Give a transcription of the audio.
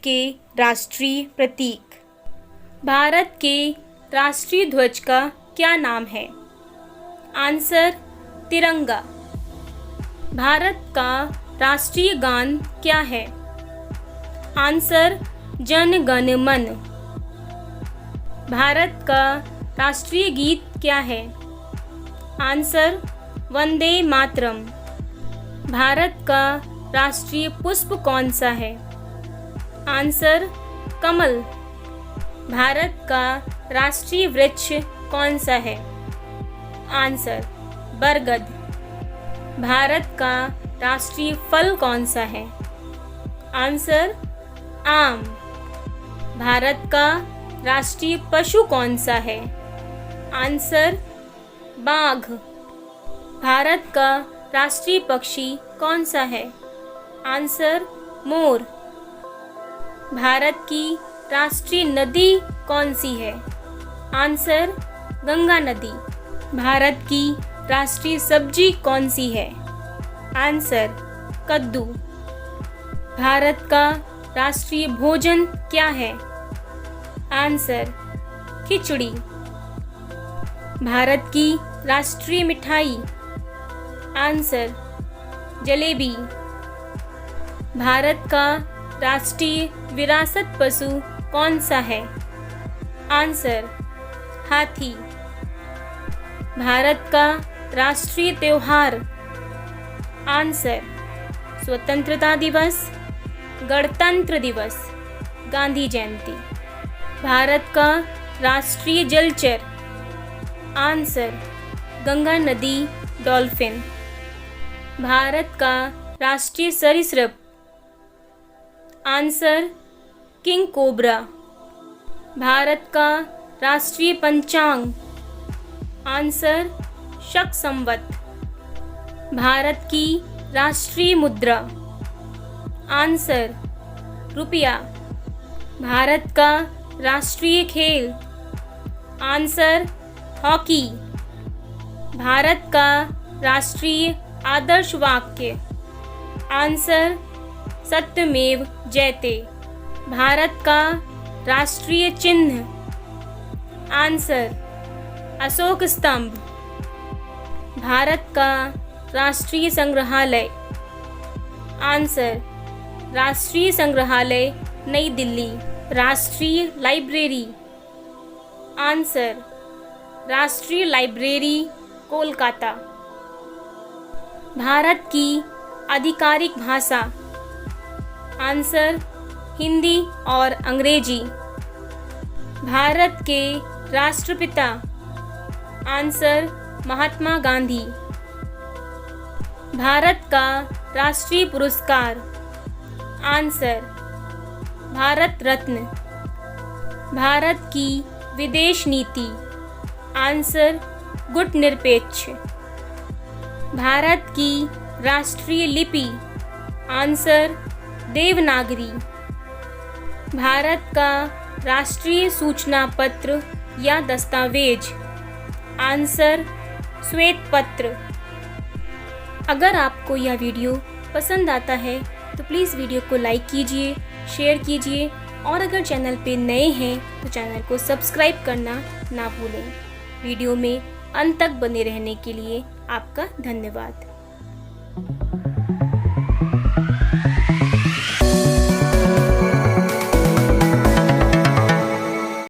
के राष्ट्रीय प्रतीक। भारत के राष्ट्रीय ध्वज का क्या नाम है? आंसर तिरंगा। भारत का राष्ट्रीय गान क्या है? आंसर जन गण मन। भारत का राष्ट्रीय गीत क्या है? आंसर वंदे मातरम। भारत का राष्ट्रीय पुष्प कौन सा है? आंसर कमल। भारत का राष्ट्रीय वृक्ष कौन सा है? आंसर बरगद। भारत का राष्ट्रीय फल कौन सा है? आंसर आम। भारत का राष्ट्रीय पशु कौन सा है? आंसर बाघ। भारत का राष्ट्रीय पक्षी कौन सा है? Answer more. भारत की राष्ट्रीय नदी कौन सी है? आंसर गंगा नदी। भारत की राष्ट्रीय सब्जी कौन सी है? आंसर कद्दू। भारत का राष्ट्रीय भोजन क्या है? आंसर खिचड़ी। भारत की राष्ट्रीय मिठाई? आंसर जलेबी। भारत का राष्ट्रीय विरासत पशु कौन सा है? आंसर हाथी। भारत का राष्ट्रीय त्योहार? आंसर स्वतंत्रता दिवस, गणतंत्र दिवस, गांधी जयंती। भारत का राष्ट्रीय जलचर? आंसर गंगा नदी, डॉल्फिन। भारत का राष्ट्रीय सरीसृप? Answer king cobra. भारत का राष्ट्रीय पंचांग? आंसर शक संवत। भारत की राष्ट्रीय मुद्रा? आंसर रुपया। भारत का राष्ट्रीय खेल? Answer hockey. भारत का राष्ट्रीय आदर्श वाक्य? आंसर सत्यमेव जयते। भारत का राष्ट्रीय चिन्ह? आंसर अशोक स्तंभ। भारत का राष्ट्रीय संग्रहालय? आंसर राष्ट्रीय संग्रहालय नई दिल्ली। राष्ट्रीय लाइब्रेरी? आंसर राष्ट्रीय लाइब्रेरी कोलकाता। भारत की आधिकारिक भाषा? आंसर हिंदी और अंग्रेजी। भारत के राष्ट्रपिता? आंसर महात्मा गांधी। भारत का राष्ट्रीय पुरस्कार? आंसर भारत रत्न। भारत की विदेश नीति? आंसर गुटनिरपेक्ष। भारत की राष्ट्रीय लिपि? आंसर देवनागरी। भारत का राष्ट्रीय सूचना पत्र या दस्तावेज? आंसर श्वेत पत्र। अगर आपको यह वीडियो पसंद आता है तो प्लीज़ वीडियो को लाइक कीजिए, शेयर कीजिए और अगर चैनल पे नए हैं तो चैनल को सब्सक्राइब करना ना भूलें। वीडियो में अंत तक बने रहने के लिए आपका धन्यवाद।